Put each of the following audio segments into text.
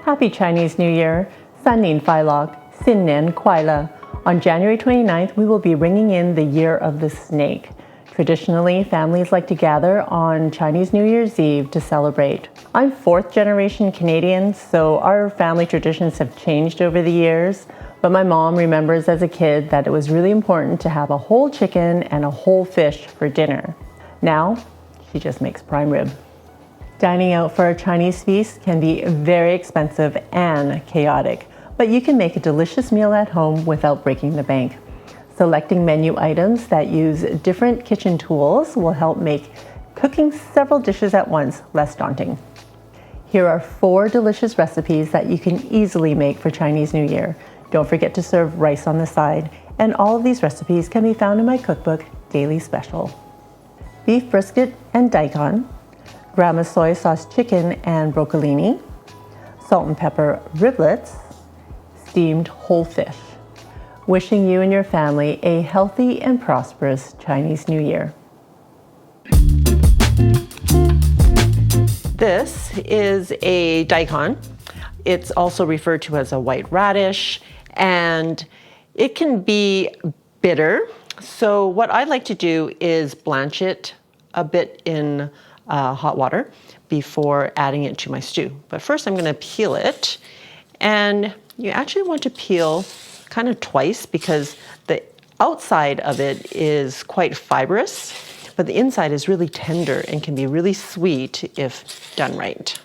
Happy Chinese New Year! 新年快樂，新年快樂. On January 29th, we will be ringing in the Year of the Snake. Traditionally, families like to gather on Chinese New Year's Eve to celebrate. I'm fourth generation Canadian, so our family traditions have changed over the years, but my mom remembers as a kid that it was really important to have a whole chicken and a whole fish for dinner. Now, she just makes prime rib. Dining out for a Chinese feast can be very expensive and chaotic, but you can make a delicious meal at home without breaking the bank. Selecting menu items that use different kitchen tools will help make cooking several dishes at once less daunting. Here are 4 delicious recipes that you can easily make for Chinese New Year. Don't forget to serve rice on the side, and all of these recipes can be found in my cookbook, Daily Special. Beef brisket and daikon, grandma's soy sauce chicken and broccolini, salt and pepper riblets, steamed whole fish. Wishing you and your family a healthy and prosperous Chinese New Year. This is a daikon. It's also referred to as a white radish, and it can be bitter. So what I like to do is blanch it a bit in hot water before adding it to my stew. But first I'm going to peel it, and you actually want to peel kind of twice because the outside of it is quite fibrous, but the inside is really tender and can be really sweet if done right.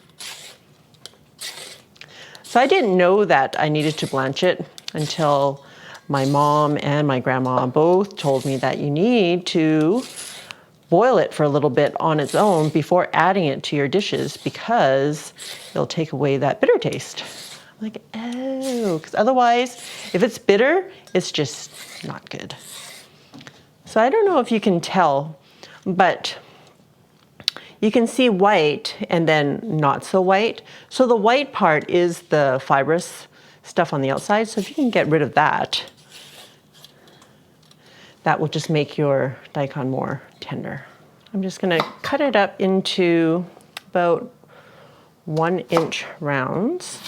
So I didn't know that I needed to blanch it until my mom and my grandma both told me that you need to boil it for a little bit on its own before adding it to your dishes because it'll take away that bitter taste. I'm like, oh, because otherwise, if it's bitter, it's just not good. So I don't know if you can tell, but you can see white and then not so white. So the white part is the fibrous stuff on the outside. So if you can get rid of that, that will just make your daikon more tender. I'm just gonna cut it up into about 1-inch rounds.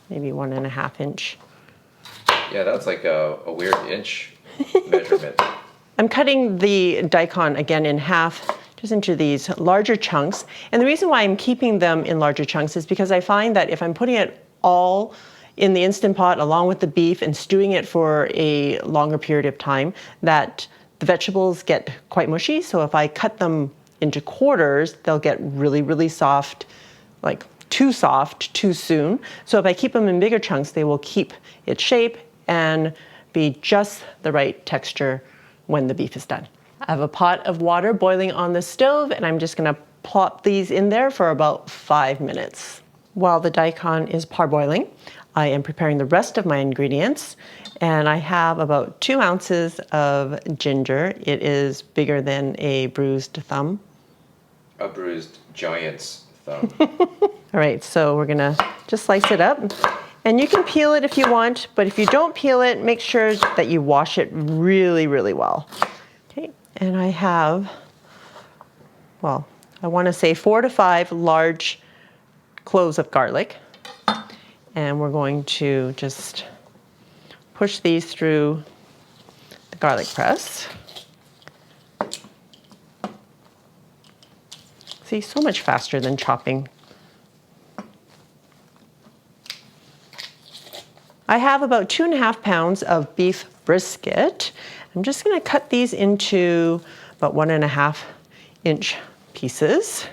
Maybe 1.5 inch. Yeah, that's like a weird inch measurement. I'm cutting the daikon again in half, just into these larger chunks. And the reason why I'm keeping them in larger chunks is because I find that if I'm putting it all in the Instant Pot along with the beef and stewing it for a longer period of time, that the vegetables get quite mushy. So if I cut them into quarters, they'll get really, really soft, like too soft too soon. So if I keep them in bigger chunks, they will keep its shape and be just the right texture when the beef is done. I have a pot of water boiling on the stove, and I'm just gonna plop these in there for about 5 minutes. While the daikon is parboiling, I am preparing the rest of my ingredients, and I have about 2 ounces of ginger. It is bigger than a bruised thumb. A bruised giant's thumb. All right, so we're gonna just slice it up. And you can peel it if you want, but if you don't peel it, make sure that you wash it really, really well. Okay, and I have, well, I wanna say 4 to 5 large cloves of garlic. And we're going to just push these through the garlic press. See, so much faster than chopping. I have about 2.5 pounds of beef brisket. I'm just gonna cut these into about 1.5 inch pieces.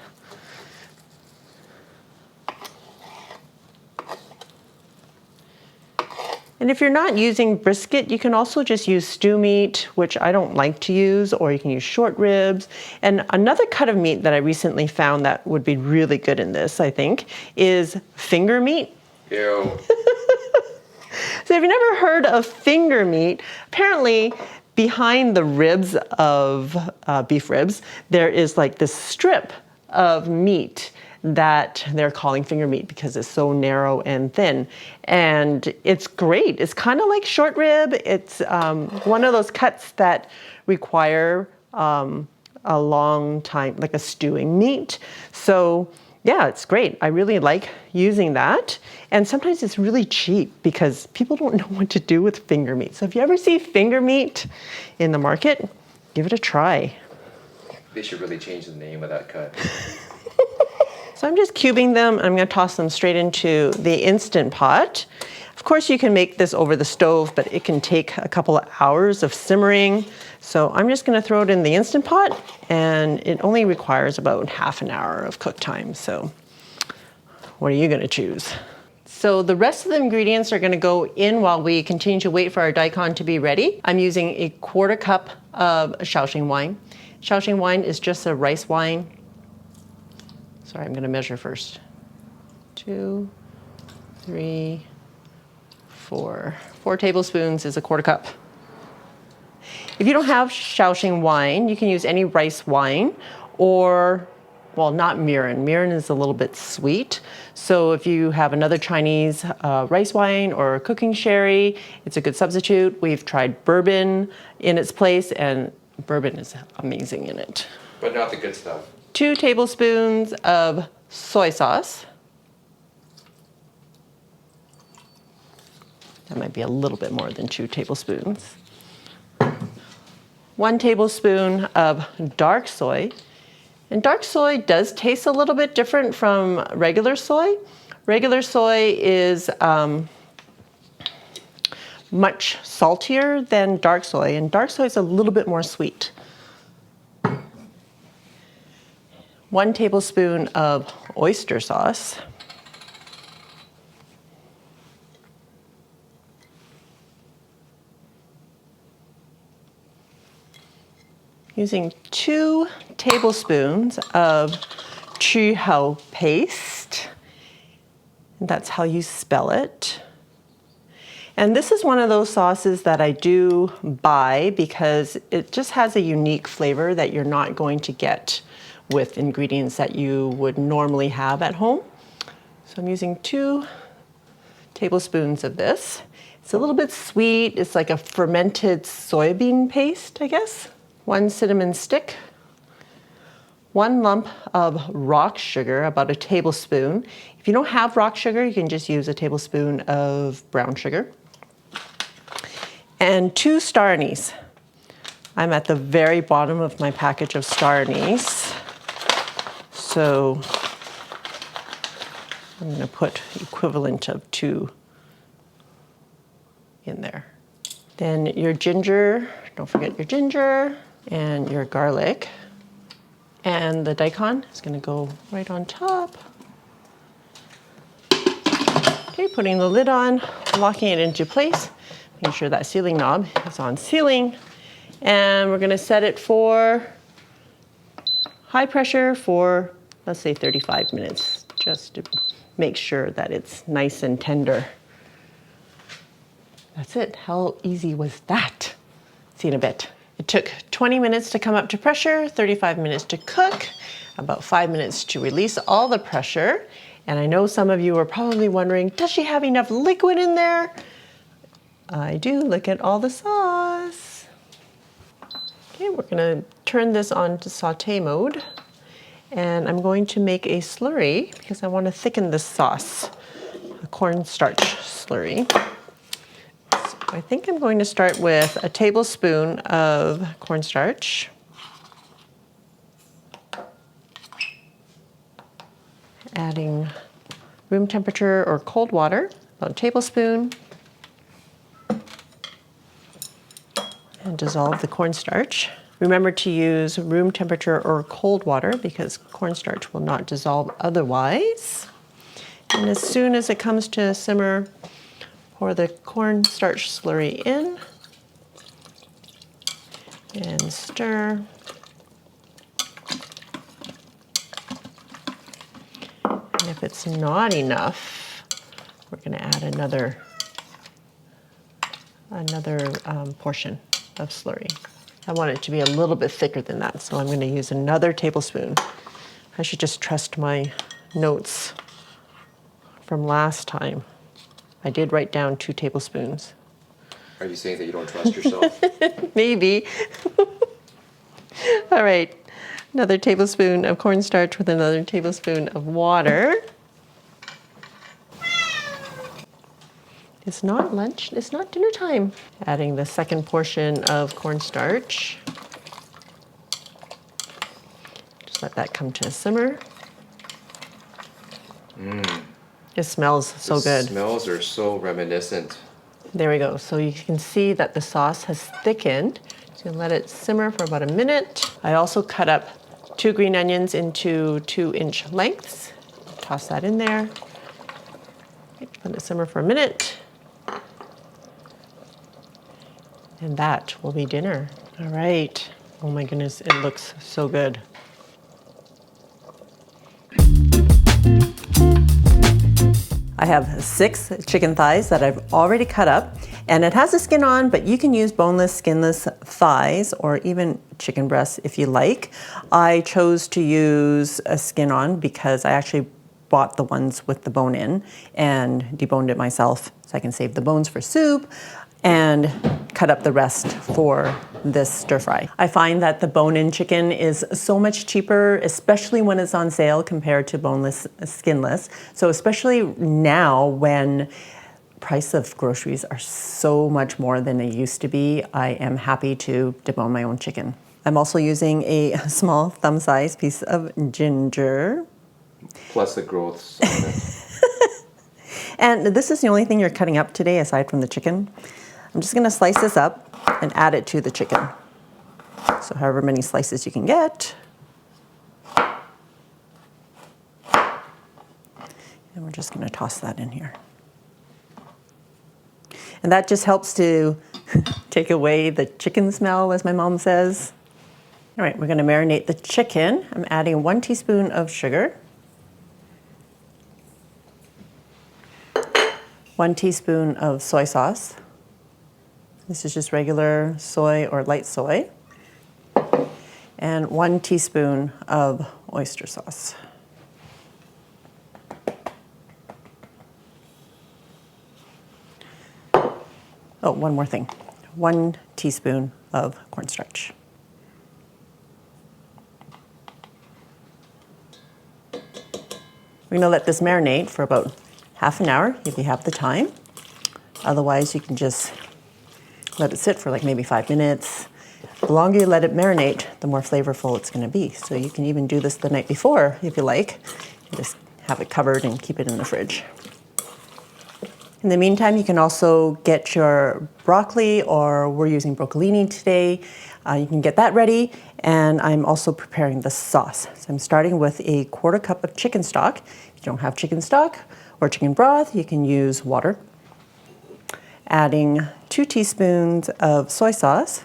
And if you're not using brisket, you can also just use stew meat, which I don't like to use, or you can use short ribs. And another cut of meat that I recently found that would be really good in this, I think, is finger meat. Ew. So if you've never heard of finger meat, apparently behind the ribs of beef ribs, there is like this strip of meat that they're calling finger meat because it's so narrow and thin. And it's great. It's kind of like short rib. It's one of those cuts that require a long time, like a stewing meat. So Yeah, it's great. I really like using that. And sometimes it's really cheap because people don't know what to do with finger meat. So if you ever see finger meat in the market, give it a try. They should really change the name of that cut. So I'm just cubing them. I'm going to toss them straight into the Instant Pot. Of course, you can make this over the stove, but it can take a couple of hours of simmering. So I'm just going to throw it in the Instant Pot, and it only requires about half an hour of cook time. So what are you going to choose? So the rest of the ingredients are going to go in while we continue to wait for our daikon to be ready. I'm using a 1/4 cup of Shaoxing wine. Shaoxing wine is just a rice wine. Sorry, I'm going to measure first. 2, 3, 4. 4 tablespoons is a 1/4 cup. If you don't have Shaoxing wine, you can use any rice wine or, well, not mirin. Mirin is a little bit sweet. So if you have another Chinese rice wine or cooking sherry, it's a good substitute. We've tried bourbon in its place, and bourbon is amazing in it. But not the good stuff. 2 tablespoons of soy sauce. That might be a little bit more than 2 tablespoons. 1 tablespoon of dark soy. And dark soy does taste a little bit different from regular soy. Regular soy is much saltier than dark soy, and dark soy is a little bit more sweet. 1 tablespoon of oyster sauce. Using 2 tablespoons of Chuhao paste. And that's how you spell it. And this is one of those sauces that I do buy because it just has a unique flavor that you're not going to get with ingredients that you would normally have at home. So I'm using 2 tablespoons of this. It's a little bit sweet. It's like a fermented soybean paste, I guess. 1 cinnamon stick. 1 lump of rock sugar, about a tablespoon. If you don't have rock sugar, you can just use a tablespoon of brown sugar. And 2 star anise. I'm at the very bottom of my package of star anise. So I'm going to put equivalent of 2 in there. Then your ginger, don't forget your ginger, and your garlic. And the daikon is going to go right on top. Okay, putting the lid on, locking it into place, making sure that sealing knob is on sealing. And we're going to set it for high pressure for, let's say, 35 minutes, just to make sure that it's nice and tender. That's it. How easy was that? See you in a bit. It took 20 minutes to come up to pressure, 35 minutes to cook, about 5 minutes to release all the pressure. And I know some of you are probably wondering, does she have enough liquid in there? I do. Look at all the sauce. Okay, we're going to turn this on to saute mode. And I'm going to make a slurry because I want to thicken this sauce, a cornstarch slurry. So I think I'm going to start with a tablespoon of cornstarch. Adding room temperature or cold water, about a tablespoon. And dissolve the cornstarch. Remember to use room temperature or cold water because cornstarch will not dissolve otherwise. And as soon as it comes to a simmer, pour the cornstarch slurry in and stir. And if it's not enough, we're going to add another portion of slurry. I want it to be a little bit thicker than that, so I'm going to use another tablespoon. I should just trust my notes from last time. I did write down 2 tablespoons. Are you saying that you don't trust yourself? Maybe. All right. Another tablespoon of cornstarch with another tablespoon of water. It's not lunch, it's not dinner time. Adding the second portion of cornstarch. Just let that come to a simmer. It smells so good. The smells are so reminiscent. There we go. So you can see that the sauce has thickened. So let it simmer for about a minute. I also cut up 2 green onions into 2-inch lengths. Toss that in there. Let it simmer for a minute. And that will be dinner. All right. Oh my goodness, it looks so good. I have 6 chicken thighs that I've already cut up, and it has a skin on, but you can use boneless, skinless thighs or even chicken breasts if you like. I chose to use a skin on because I actually bought the ones with the bone in and deboned it myself so I can save the bones for soup and cut up the rest for this stir fry. I find that the bone-in chicken is so much cheaper, especially when it's on sale compared to boneless, skinless. So especially now when price of groceries are so much more than they used to be, I am happy to debone my own chicken. I'm also using a small thumb-sized piece of ginger. Plus the growths on it. And this is the only thing you're cutting up today aside from the chicken. I'm just gonna slice this up and add it to the chicken. So however many slices you can get. And we're just gonna toss that in here. And that just helps to take away the chicken smell, as my mom says. All right, we're gonna marinate the chicken. I'm adding 1 teaspoon of sugar, 1 teaspoon of soy sauce. This is just regular soy or light soy. And 1 teaspoon of oyster sauce. Oh, one more thing. 1 teaspoon of cornstarch. We're gonna let this marinate for about half an hour if you have the time. Otherwise, you can just let it sit for like maybe 5 minutes. The longer you let it marinate, the more flavorful it's gonna be. So you can even do this the night before if you like. Just have it covered and keep it in the fridge. In the meantime, you can also get your broccoli, or we're using broccolini today. You can get that ready, and I'm also preparing the sauce. So I'm starting with a 1/4 cup of chicken stock. If you don't have chicken stock or chicken broth, you can use water. Adding 2 teaspoons of soy sauce,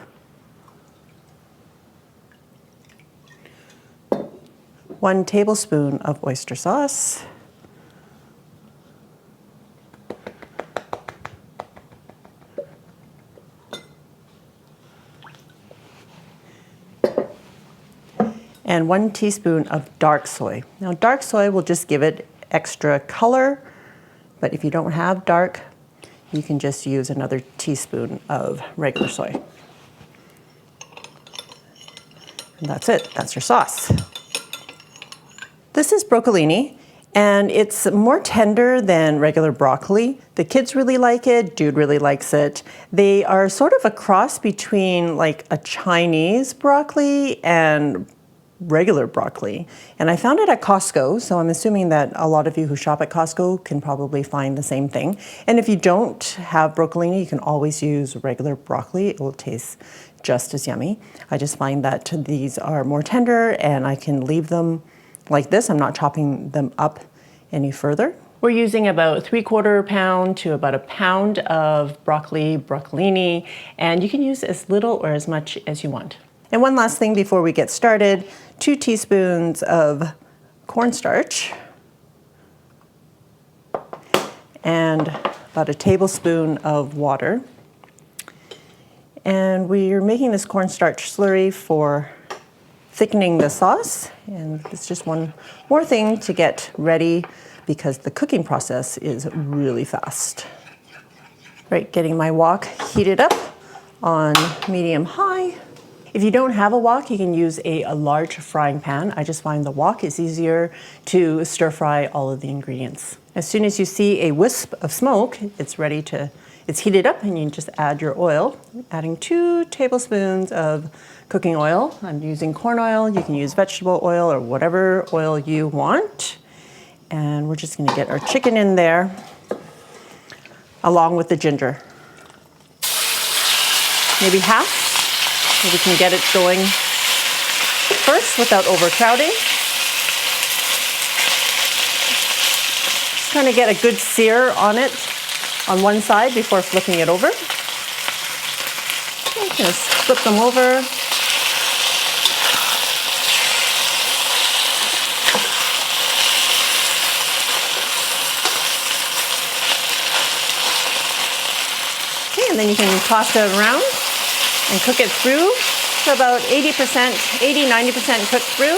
1 tablespoon of oyster sauce, and 1 teaspoon of dark soy. Now, dark soy will just give it extra color, but if you don't have dark, you can just use another teaspoon of regular soy. And that's it, that's your sauce. This is broccolini, and it's more tender than regular broccoli. The kids really like it, Dude really likes it. They are sort of a cross between like a Chinese broccoli and regular broccoli. And I found it at Costco, so I'm assuming that a lot of you who shop at Costco can probably find the same thing. And if you don't have broccolini, you can always use regular broccoli. It will taste just as yummy. I just find that these are more tender and I can leave them like this. I'm not chopping them up any further. We're using about 3/4 pound to about 1 pound of broccolini, and you can use as little or as much as you want. And one last thing before we get started, 2 teaspoons of cornstarch and about 1 tablespoon of water. And we're making this cornstarch slurry for thickening the sauce. And it's just one more thing to get ready because the cooking process is really fast. Right, getting my wok heated up on medium high. If you don't have a wok, you can use a large frying pan. I just find the wok is easier to stir fry all of the ingredients. As soon as you see a wisp of smoke, it's ready to, it's heated up, and you just add your oil. Adding 2 tablespoons of cooking oil. I'm using corn oil. You can use vegetable oil or whatever oil you want. And we're just gonna get our chicken in there along with the ginger. Maybe half, so we can get it going first without overcrowding. Just trying to get a good sear on it on one side before flipping it over. Okay, just flip them over. And then you can toss it around and cook it through to about 80%, 80-90% cooked through.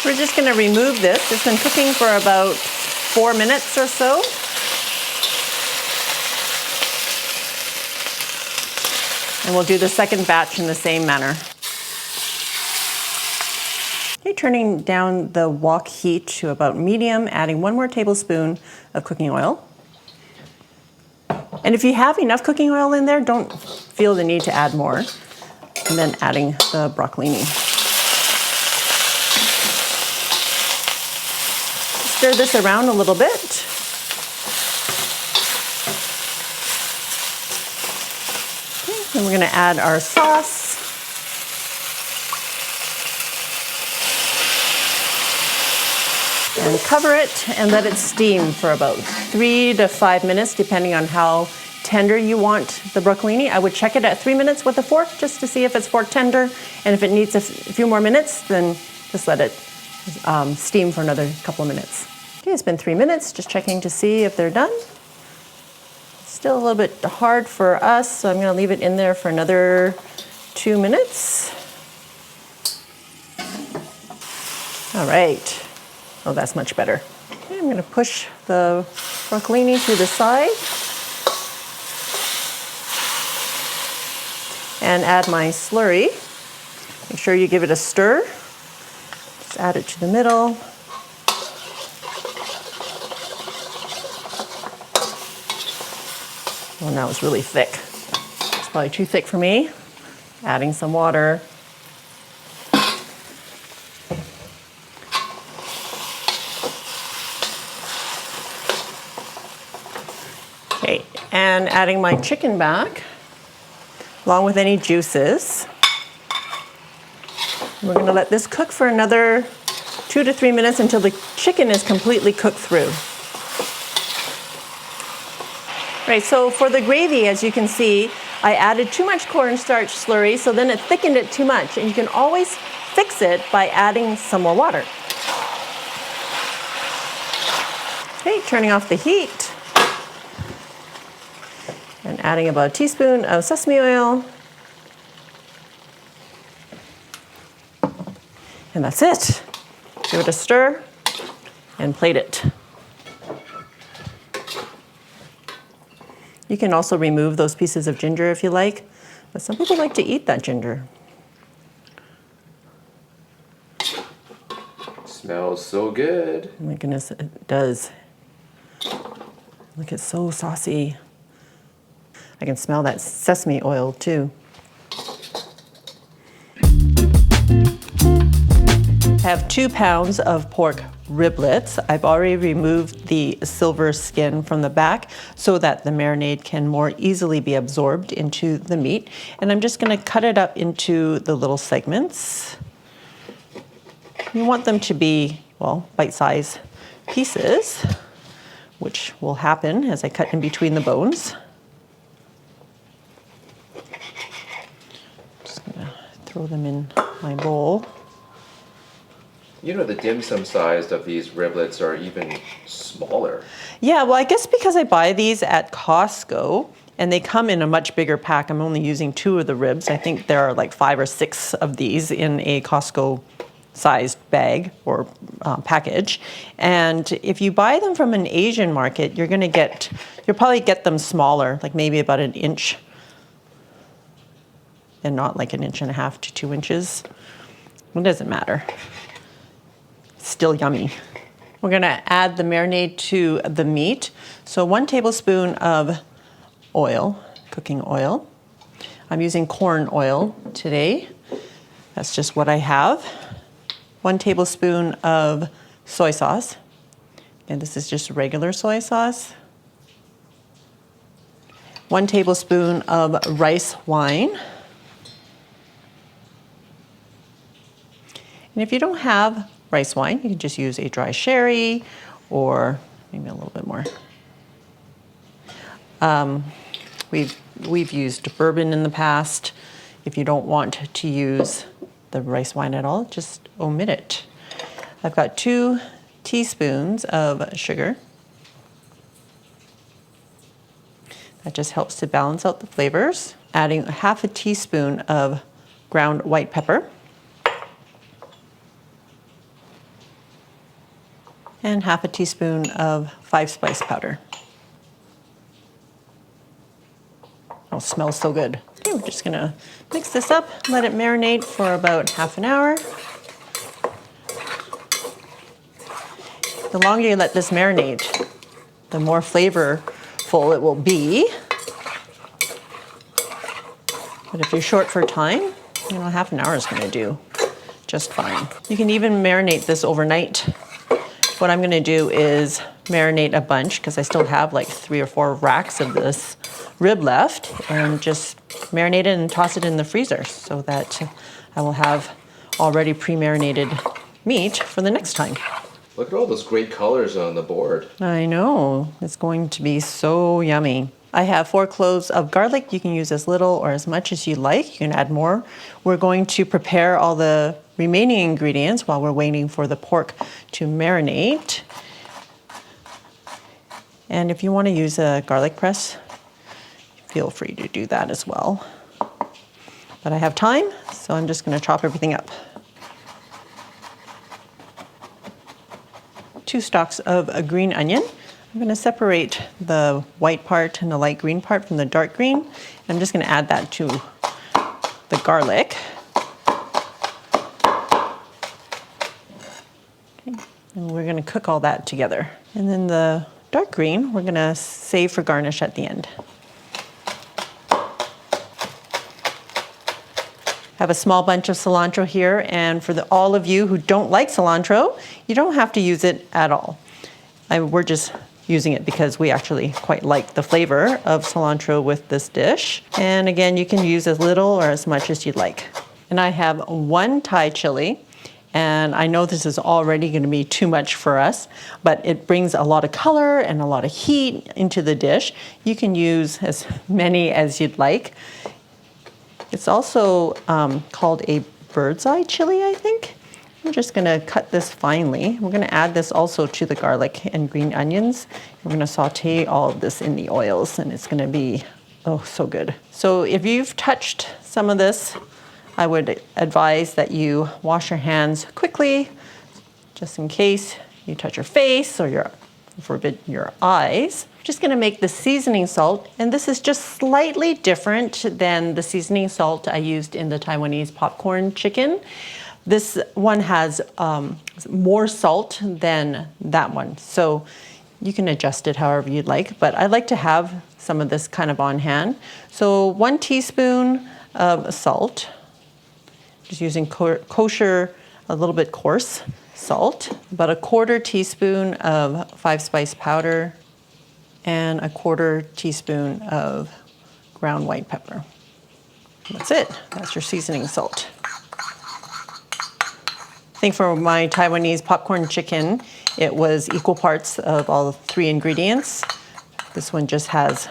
We're just going to remove this. It's been cooking for about 4 minutes or so. And we'll do the second batch in the same manner. Okay, turning down the wok heat to about medium, adding 1 more tablespoon of cooking oil. And if you have enough cooking oil in there, don't feel the need to add more. And then adding the broccolini. Stir this around a little bit. Okay, then we're going to add our sauce. And cover it and let it steam for about 3 to 5 minutes, depending on how tender you want the broccolini. I would check it at 3 minutes with a fork just to see if it's fork tender. And if it needs a few more minutes, then just let it steam for another couple of minutes. Okay, it's been 3 minutes, just checking to see if they're done. Still a little bit hard for us, so I'm gonna leave it in there for another 2 minutes. All right. Oh, that's much better. Okay, I'm gonna push the broccolini to the side and add my slurry. Make sure you give it a stir. Just add it to the middle. Well, now it's really thick. It's probably too thick for me. Adding some water. Okay, and adding my chicken back, along with any juices. We're gonna let this cook for another 2 to 3 minutes until the chicken is completely cooked through. Right, so for the gravy, as you can see, I added too much cornstarch slurry, so then it thickened it too much, and you can always fix it by adding some more water. Okay, turning off the heat. And adding about a teaspoon of sesame oil. And that's it. Give it a stir and plate it. You can also remove those pieces of ginger if you like, but some people like to eat that ginger. Smells so good. Oh my goodness, it does. Look, it's so saucy. I can smell that sesame oil too. I have 2 pounds of pork riblets. I've already removed the silver skin from the back so that the marinade can more easily be absorbed into the meat. And I'm just gonna cut it up into the little segments. You want them to be, well, bite-sized pieces, which will happen as I cut in between the bones. Just gonna throw them in my bowl. You know, the dim sum size of these riblets are even smaller. Yeah, well, I guess because I buy these at Costco and they come in a much bigger pack. I'm only using 2 of the ribs. I think there are like 5 or 6 of these in a Costco sized bag or package. And if you buy them from an Asian market, you'll probably get them smaller, like maybe about an inch, and not like 1.5 inches to 2 inches. It doesn't matter. It's still yummy. We're gonna add the marinade to the meat. So 1 tablespoon of oil, cooking oil. I'm using corn oil today. That's just what I have. 1 tablespoon of soy sauce. And this is just regular soy sauce. 1 tablespoon of rice wine. And if you don't have rice wine, you can just use a dry sherry or maybe a little bit more. We've used bourbon in the past. If you don't want to use the rice wine at all, just omit it. I've got 2 teaspoons of sugar. That just helps to balance out the flavors. Adding 1/2 teaspoon of ground white pepper. And 1/2 teaspoon of 5-spice powder. Oh, it smells so good. Okay, we're just gonna mix this up, let it marinate for about 1/2 an hour. The longer you let this marinate, the more flavorful it will be. But if you're short for time, 1/2 an hour is gonna do just fine. You can even marinate this overnight. What I'm gonna do is marinate a bunch, because I still have like 3 or 4 racks of this rib left, and just marinate it and toss it in the freezer so that I will have already pre-marinated meat for the next time. Look at all those great colors on the board. I know, it's going to be so yummy. I have 4 cloves of garlic. You can use as little or as much as you like. You can add more. We're going to prepare all the remaining ingredients while we're waiting for the pork to marinate. And if you want to use a garlic press, feel free to do that as well. But I have time, so I'm just going to chop everything up. 2 stalks of a green onion. I'm going to separate the white part and the light green part from the dark green. I'm just going to add that to the garlic. Okay. And we're going to cook all that together. And then the dark green, we're going to save for garnish at the end. I have a small bunch of cilantro here, and for all of you who don't like cilantro, you don't have to use it at all. We're just using it because we actually quite like the flavor of cilantro with this dish. And again, you can use as little or as much as you'd like. And I have 1 Thai chili, and I know this is already going to be too much for us, but it brings a lot of color and a lot of heat into the dish. You can use as many as you'd like. It's also called a bird's eye chili, I think. I'm just gonna cut this finely. We're gonna add this also to the garlic and green onions. We're gonna saute all of this in the oils, and it's gonna be, oh, so good. So if you've touched some of this, I would advise that you wash your hands quickly, just in case you touch your face or forbid your eyes. Just gonna make the seasoning salt, and this is just slightly different than the seasoning salt I used in the Taiwanese popcorn chicken. This one has more salt than that one, so you can adjust it however you'd like, but I like to have some of this kind of on hand. So 1 teaspoon of salt, just using kosher, a little bit coarse salt, about 1/4 teaspoon of 5-spice powder, and 1/4 teaspoon of ground white pepper. That's it. That's your seasoning salt. I think for my Taiwanese popcorn chicken, it was equal parts of all 3 ingredients. This one just has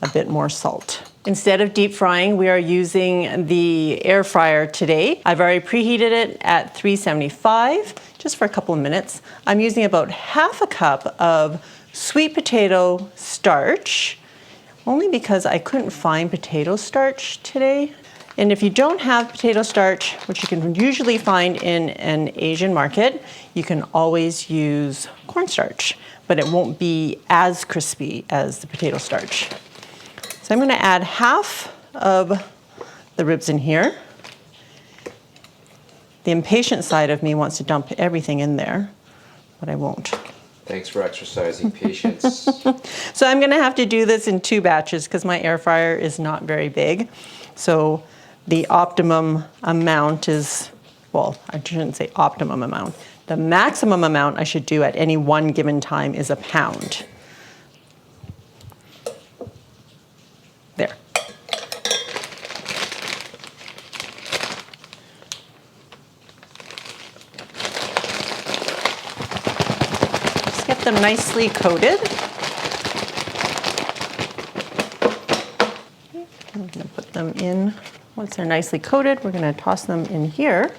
a bit more salt. Instead of deep frying, we are using the air fryer today. I've already preheated it at 375, just for a couple of minutes. I'm using about 1/2 cup of sweet potato starch, only because I couldn't find potato starch today. And if you don't have potato starch, which you can usually find in an Asian market, you can always use cornstarch, but it won't be as crispy as the potato starch. So I'm going to add half of the ribs in here. The impatient side of me wants to dump everything in there, but I won't. Thanks for exercising patience. So I'm going to have to do this in 2 batches because my air fryer is not very big. So the optimum amount is, well, I shouldn't say optimum amount. The maximum amount I should do at any one given time is 1 pound. There. Just get them nicely coated. I'm going to put them in. Once they're nicely coated, we're going to toss them in here,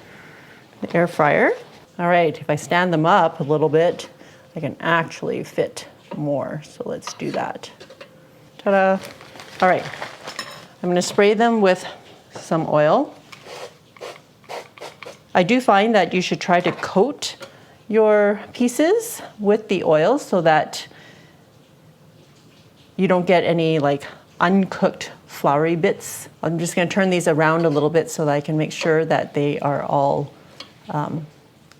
the air fryer. All right, if I stand them up a little bit, I can actually fit more. So let's do that. Ta-da. All right, I'm going to spray them with some oil. I do find that you should try to coat your pieces with the oil so that you don't get any like uncooked floury bits. I'm just going to turn these around a little bit so that I can make sure that they are all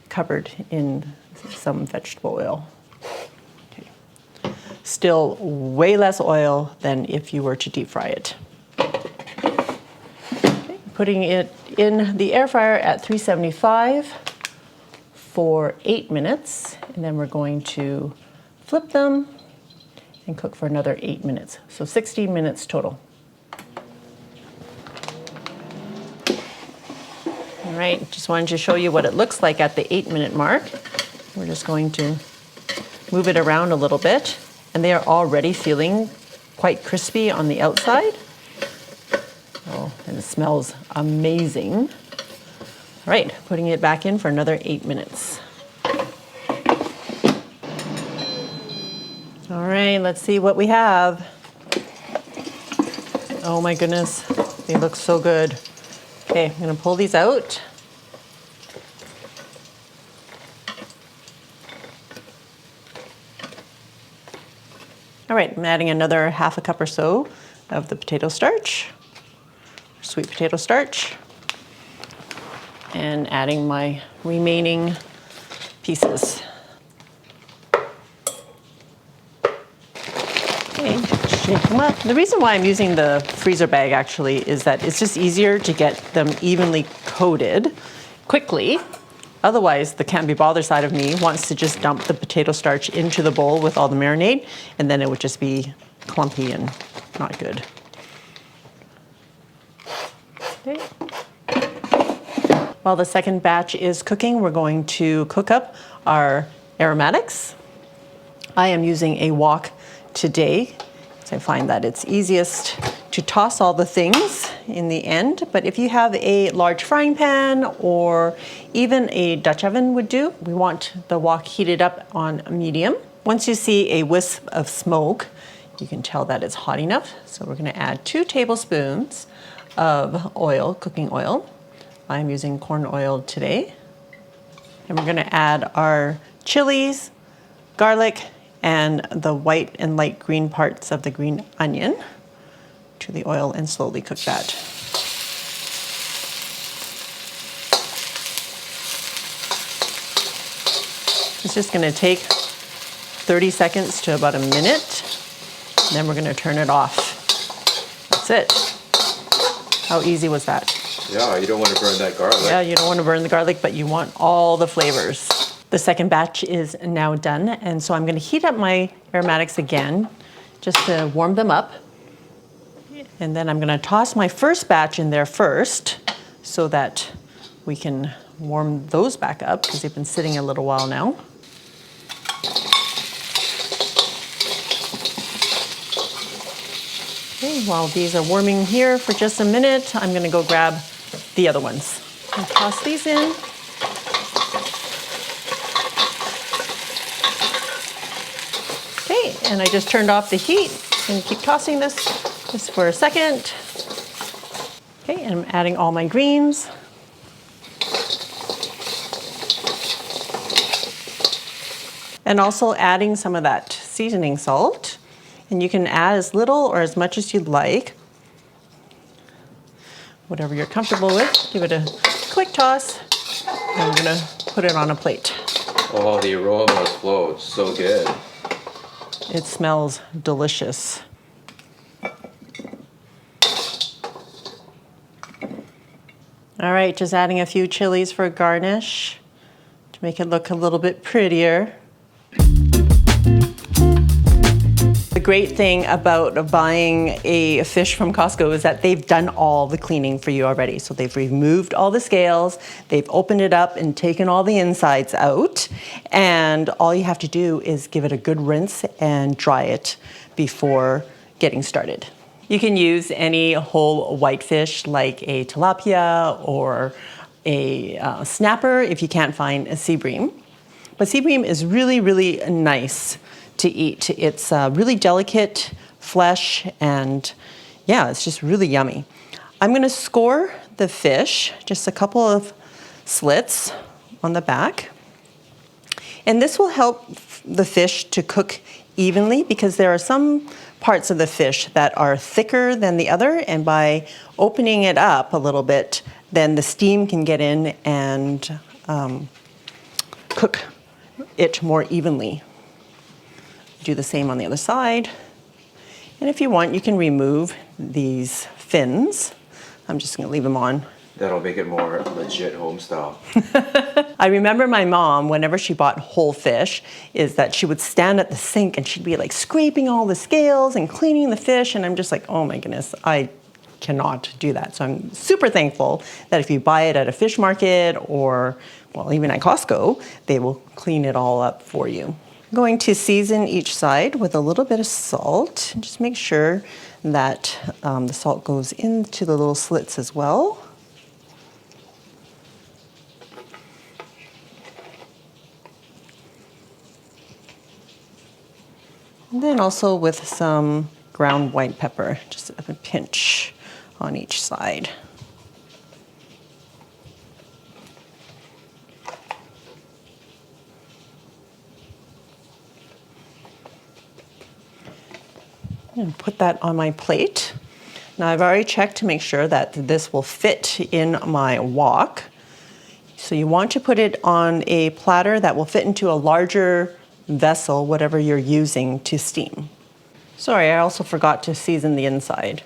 covered in some vegetable oil. Okay. Still way less oil than if you were to deep fry it. Okay. Putting it in the air fryer at 375 for 8 minutes, and then we're going to flip them and cook for another 8 minutes. So 60 minutes total. All right, just wanted to show you what it looks like at the 8-minute mark. We're just going to move it around a little bit, and they are already feeling quite crispy on the outside. Oh, and it smells amazing. All right, putting it back in for another 8 minutes. All right, let's see what we have. Oh my goodness, they look so good. Okay, I'm going to pull these out. All right, I'm adding another ½ cup or so of the potato starch, sweet potato starch, and adding my remaining pieces. Okay, shake them up. The reason why I'm using the freezer bag actually is that it's just easier to get them evenly coated quickly. Otherwise, the can't be bothered side of me wants to just dump the potato starch into the bowl with all the marinade, and then it would just be clumpy and not good. Okay. While the second batch is cooking, we're going to cook up our aromatics. I am using a wok today, so I find that it's easiest to toss all the things in the end. But if you have a large frying pan or even a Dutch oven would do, we want the wok heated up on medium. Once you see a wisp of smoke, you can tell that it's hot enough. So we're going to add 2 tablespoons of oil, cooking oil. I'm using corn oil today. And we're going to add our chilies, garlic, and the white and light green parts of the green onion to the oil and slowly cook that. It's just going to take 30 seconds to about a minute. Then we're going to turn it off. That's it. How easy was that? Yeah, you don't want to burn that garlic. Yeah, you don't want to burn the garlic, but you want all the flavors. The second batch is now done, and so I'm going to heat up my aromatics again just to warm them up. And then I'm going to toss my first batch in there first so that we can warm those back up because they've been sitting a little while now. Okay, while these are warming here for just a minute, I'm going to go grab the other ones. And toss these in. Okay, and I just turned off the heat and keep tossing this just for a second. Okay, and I'm adding all my greens. And also adding some of that seasoning salt. And you can add as little or as much as you'd like. Whatever you're comfortable with. Give it a quick toss. And I'm gonna put it on a plate. Oh, the aroma flows so good. It smells delicious. All right, just adding a few chilies for a garnish to make it look a little bit prettier. The great thing about buying a fish from Costco is that they've done all the cleaning for you already. So they've removed all the scales, they've opened it up and taken all the insides out, and all you have to do is give it a good rinse and dry it before getting started. You can use any whole whitefish like a tilapia or a snapper if you can't find a sea bream. But sea bream is really, really nice to eat. It's really delicate flesh, and yeah, it's just really yummy. I'm gonna score the fish, just a couple of slits on the back. And this will help the fish to cook evenly because there are some parts of the fish that are thicker than the other, and by opening it up a little bit, then the steam can get in and cook it more evenly. Do the same on the other side. And if you want, you can remove these fins. I'm just gonna leave them on. That'll make it more legit home style. I remember my mom, whenever she bought whole fish, is that she would stand at the sink and she'd be like scraping all the scales and cleaning the fish. And I'm just like, oh my goodness, I cannot do that. So I'm super thankful that if you buy it at a fish market or, well, even at Costco, they will clean it all up for you. I'm going to season each side with a little bit of salt. Just make sure that the salt goes into the little slits as well. And then also with some ground white pepper, just a pinch on each side. And put that on my plate. Now I've already checked to make sure that this will fit in my wok. So you want to put it on a platter that will fit into a larger vessel, whatever you're using to steam. Sorry, I also forgot to season the inside.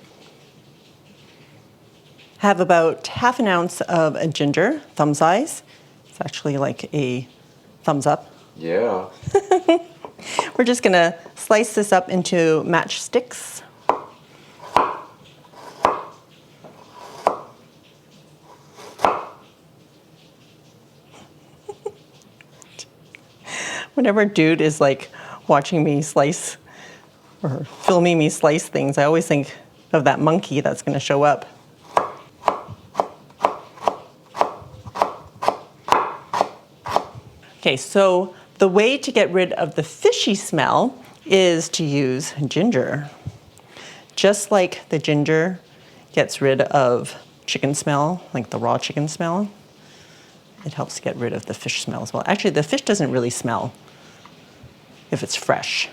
Have about half an ounce of a ginger, thumb size. It's actually like a thumbs up. Yeah. We're just gonna slice this up into matchsticks. Whenever dude is like watching me slice or filming me slice things, I always think of that monkey that's gonna show up. Okay, so the way to get rid of the fishy smell is to use ginger. Just like the ginger gets rid of chicken smell, like the raw chicken smell, it helps get rid of the fish smell as well. Actually, the fish doesn't really smell if it's fresh.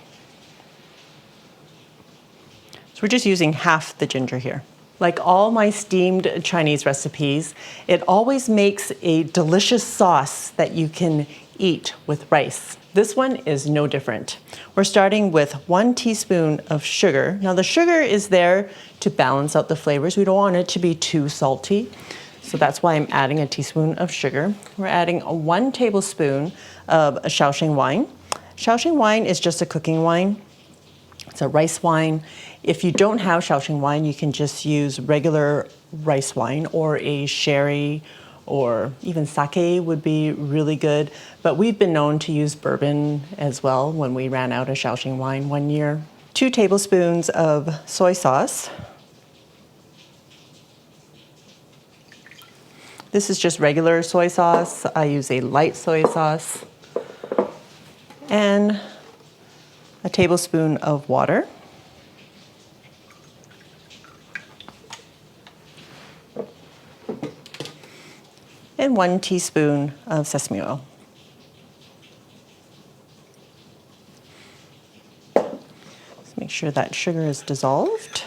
So we're just using half the ginger here. Like all my steamed Chinese recipes, it always makes a delicious sauce that you can eat with rice. This one is no different. We're starting with 1 teaspoon of sugar. Now the sugar is there to balance out the flavors. We don't want it to be too salty. So that's why I'm adding a teaspoon of sugar. We're adding 1 tablespoon of Shaoxing wine. Shaoxing wine is just a cooking wine. It's a rice wine. If you don't have Shaoxing wine, you can just use regular rice wine or a sherry, or even sake would be really good. But we've been known to use bourbon as well when we ran out of Shaoxing wine one year. 2 tablespoons of soy sauce. This is just regular soy sauce. I use a light soy sauce. And a tablespoon of water. and 1 teaspoon of sesame oil. Just make sure that sugar is dissolved.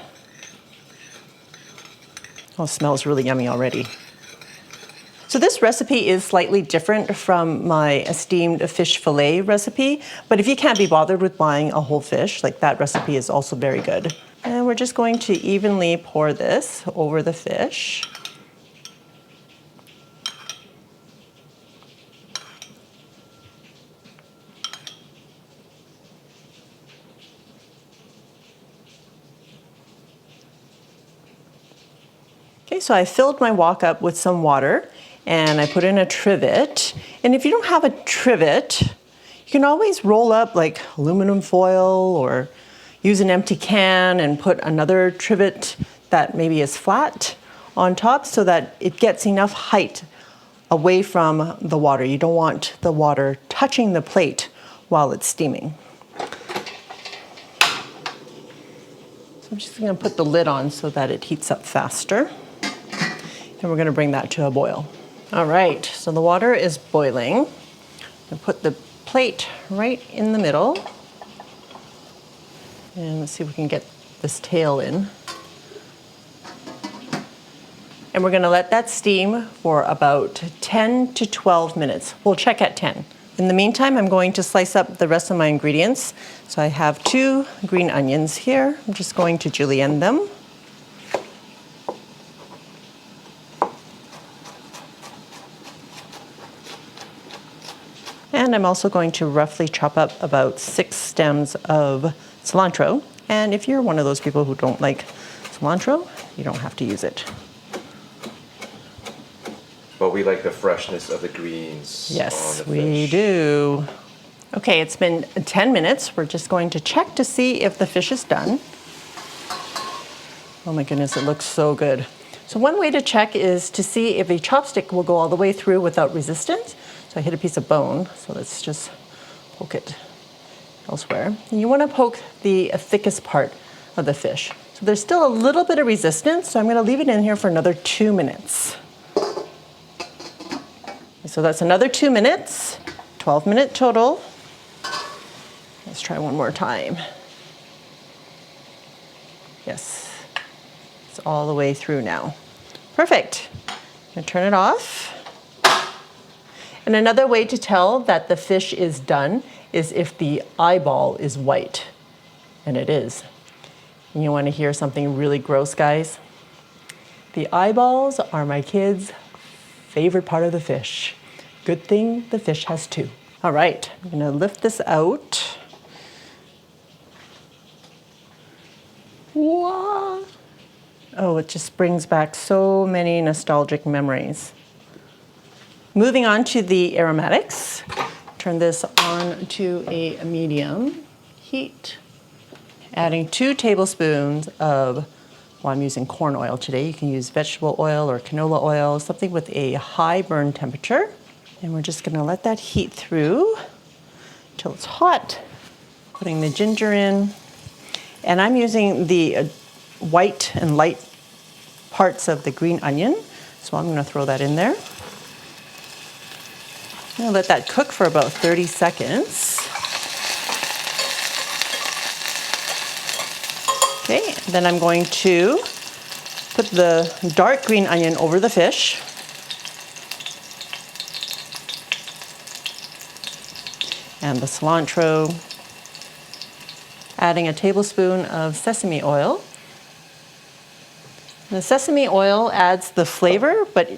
Oh, it smells really yummy already. So this recipe is slightly different from my esteemed fish fillet recipe, but if you can't be bothered with buying a whole fish, like that recipe is also very good. And we're just going to evenly pour this over the fish. Okay, so I filled my wok up with some water and I put in a trivet. And if you don't have a trivet, you can always roll up like aluminum foil or use an empty can and put another trivet that maybe is flat on top so that it gets enough height away from the water. You don't want the water touching the plate while it's steaming. So I'm just going to put the lid on so that it heats up faster. And we're going to bring that to a boil. All right, so the water is boiling. I put the plate right in the middle. And let's see if we can get this tail in. And we're going to let that steam for about 10 to 12 minutes. We'll check at 10. In the meantime, I'm going to slice up the rest of my ingredients. So I have 2 green onions here. I'm just going to julienne them. And I'm also going to roughly chop up about 6 stems of cilantro. And if you're one of those people who don't like cilantro, you don't have to use it. But we like the freshness of the greens. Yes, on the we fish. do. Okay, it's been 10 minutes. We're just going to check to see if the fish is done. Oh my goodness, it looks so good. So one way to check is to see if a chopstick will go all the way through without resistance. So I hit a piece of bone, so let's just poke it elsewhere. And you want to poke the thickest part of the fish. So there's still a little bit of resistance, so I'm going to leave it in here for another 2 minutes. So that's another 2 minutes, 12-minute total. Let's try one more time. Yes, it's all the way through now. Perfect. I'm going to turn it off. And another way to tell that the fish is done is if the eyeball is white, and it is. And you want to hear something really gross, guys? The eyeballs are my kids' favorite part of the fish. Good thing the fish has 2. All right, I'm going to lift this out. Wow. Oh, it just brings back so many nostalgic memories. Moving on to the aromatics. Turn this on to a medium heat. Adding 2 tablespoons of, well, I'm using corn oil today. You can use vegetable oil or canola oil, something with a high burn temperature. And we're just gonna let that heat through until it's hot. Putting the ginger in. And I'm using the white and light parts of the green onion. So I'm gonna throw that in there. I'm gonna let that cook for about 30 seconds. Okay, then I'm going to put the dark green onion over the fish. And the cilantro. Adding a tablespoon of sesame oil. The sesame oil adds the flavor, but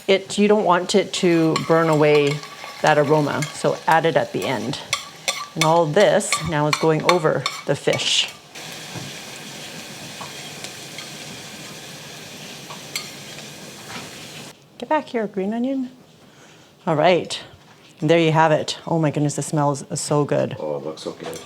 you don't want it to burn away that aroma, so add it at the end. And all this now is going over the fish. Get back here, green onion. All right, and there you have it. Oh my goodness, this smells so good. Oh, it looks so good.